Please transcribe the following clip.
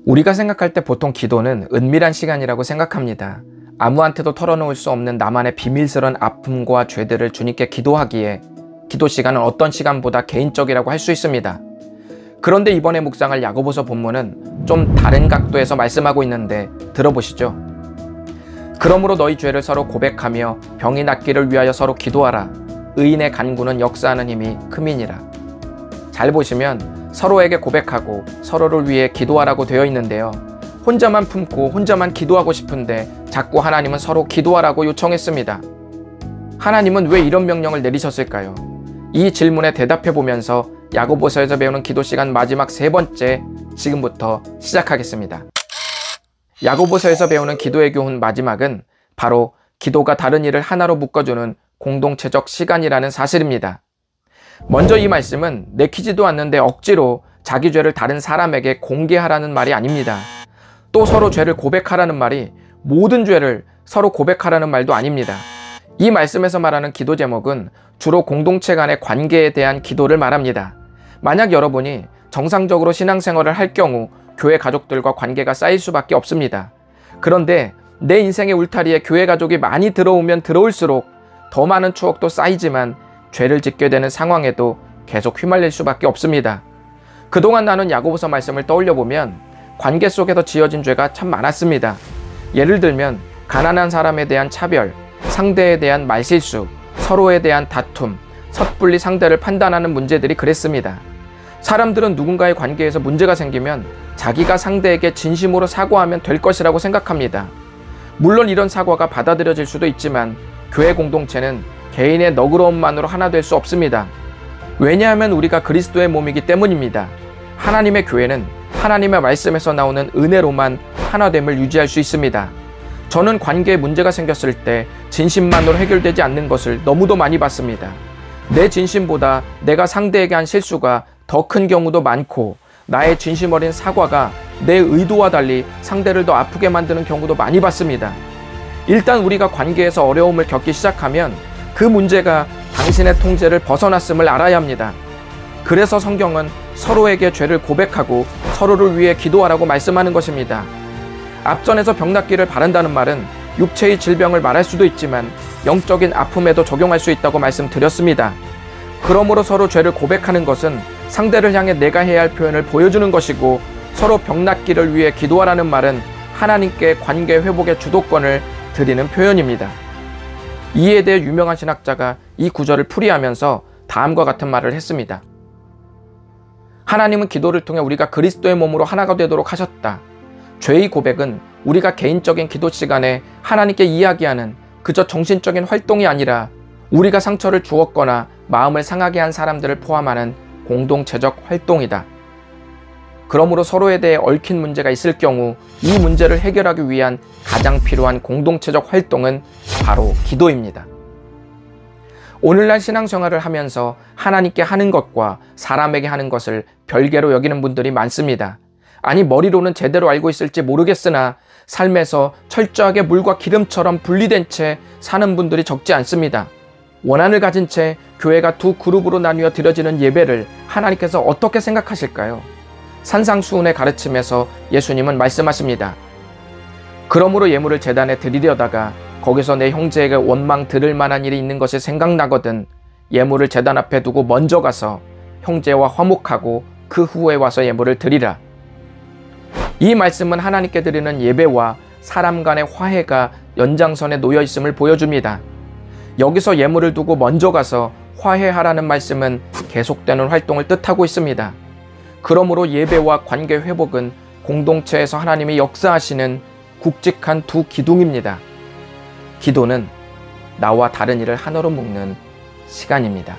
우리가 생각할 때 보통 기도는 은밀한 시간이라고 생각합니다. 아무한테도 털어놓을 수 없는 나만의 비밀스러운 아픔과 죄들을 주님께 기도하기에 기도 시간은 어떤 시간보다 개인적이라고 할 수 있습니다. 그런데 이번에 묵상할 야고보서 본문은 좀 다른 각도에서 말씀하고 있는데 들어보시죠. 그러므로 너희 죄를 서로 고백하며 병이 낫기를 위하여 서로 기도하라. 의인의 간구는 역사하는 힘이 큼이니라. 잘 보시면 서로에게 고백하고 서로를 위해 기도하라고 되어 있는데요. 혼자만 품고 혼자만 기도하고 싶은데 자꾸 하나님은 서로 기도하라고 요청했습니다. 하나님은 왜 이런 명령을 내리셨을까요? 이 질문에 대답해 보면서 야고보서에서 배우는 기도 시간 마지막 3번째 지금부터 시작하겠습니다. 야고보서에서 배우는 기도의 교훈 마지막은 바로 기도가 다른 일을 하나로 묶어주는 공동체적 시간이라는 사실입니다. 먼저 이 말씀은 내키지도 않는데 억지로 자기 죄를 다른 사람에게 공개하라는 말이 아닙니다. 또 서로 죄를 고백하라는 말이 모든 죄를 서로 고백하라는 말도 아닙니다. 이 말씀에서 말하는 기도 제목은 주로 공동체 간의 관계에 대한 기도를 말합니다. 만약 여러분이 정상적으로 신앙생활을 할 경우 교회 가족들과 관계가 쌓일 수밖에 없습니다. 그런데 내 인생의 울타리에 교회 가족이 많이 들어오면 들어올수록 더 많은 추억도 쌓이지만 죄를 짓게 되는 상황에도 계속 휘말릴 수밖에 없습니다. 그동안 나눈 야고보서 말씀을 떠올려보면 관계 속에서 지어진 죄가 참 많았습니다. 예를 들면 가난한 사람에 대한 차별, 상대에 대한 말실수, 서로에 대한 다툼, 섣불리 상대를 판단하는 문제들이 그랬습니다. 사람들은 누군가의 관계에서 문제가 생기면 자기가 상대에게 진심으로 사과하면 될 것이라고 생각합니다. 물론 이런 사과가 받아들여질 수도 있지만 교회 공동체는 개인의 너그러움만으로 하나 될 수 없습니다. 왜냐하면 우리가 그리스도의 몸이기 때문입니다. 하나님의 교회는 하나님의 말씀에서 나오는 은혜로만 하나됨을 유지할 수 있습니다. 저는 관계에 문제가 생겼을 때 진심만으로 해결되지 않는 것을 너무도 많이 봤습니다. 내 진심보다 내가 상대에게 한 실수가 더 큰 경우도 많고 나의 진심 어린 사과가 내 의도와 달리 상대를 더 아프게 만드는 경우도 많이 봤습니다. 일단 우리가 관계에서 어려움을 겪기 시작하면 그 문제가 당신의 통제를 벗어났음을 알아야 합니다. 그래서 성경은 서로에게 죄를 고백하고 서로를 위해 기도하라고 말씀하는 것입니다. 앞전에서 병 낫기를 바란다는 말은 육체의 질병을 말할 수도 있지만 영적인 아픔에도 적용할 수 있다고 말씀드렸습니다. 그러므로 서로 죄를 고백하는 것은 상대를 향해 내가 해야 할 표현을 보여주는 것이고 서로 병 낫기를 위해 기도하라는 말은 하나님께 관계 회복의 주도권을 드리는 표현입니다. 이에 대해 유명한 신학자가 이 구절을 풀이하면서 다음과 같은 말을 했습니다. 하나님은 기도를 통해 우리가 그리스도의 몸으로 하나가 되도록 하셨다. 죄의 고백은 우리가 개인적인 기도 시간에 하나님께 이야기하는 그저 정신적인 활동이 아니라 우리가 상처를 주었거나 마음을 상하게 한 사람들을 포함하는 공동체적 활동이다. 그러므로 서로에 대해 얽힌 문제가 있을 경우 이 문제를 해결하기 위한 가장 필요한 공동체적 활동은 바로 기도입니다. 오늘날 신앙생활을 하면서 하나님께 하는 것과 사람에게 하는 것을 별개로 여기는 분들이 많습니다. 아니 머리로는 제대로 알고 있을지 모르겠으나 삶에서 철저하게 물과 기름처럼 분리된 채 사는 분들이 적지 않습니다. 원한을 가진 채 교회가 두 그룹으로 나뉘어 드려지는 예배를 하나님께서 어떻게 생각하실까요? 산상수훈의 가르침에서 예수님은 말씀하십니다. 그러므로 예물을 제단에 드리려다가 거기서 내 형제에게 원망 들을 만한 일이 있는 것이 생각나거든 예물을 제단 앞에 두고 먼저 가서 형제와 화목하고 그 후에 와서 예물을 드리라. 이 말씀은 하나님께 드리는 예배와 사람 간의 화해가 연장선에 놓여 있음을 보여줍니다. 여기서 예물을 두고 먼저 가서 화해하라는 말씀은 계속되는 활동을 뜻하고 있습니다. 그러므로 예배와 관계 회복은 공동체에서 하나님이 역사하시는 굵직한 두 기둥입니다. 기도는 나와 다른 이를 하나로 묶는 시간입니다.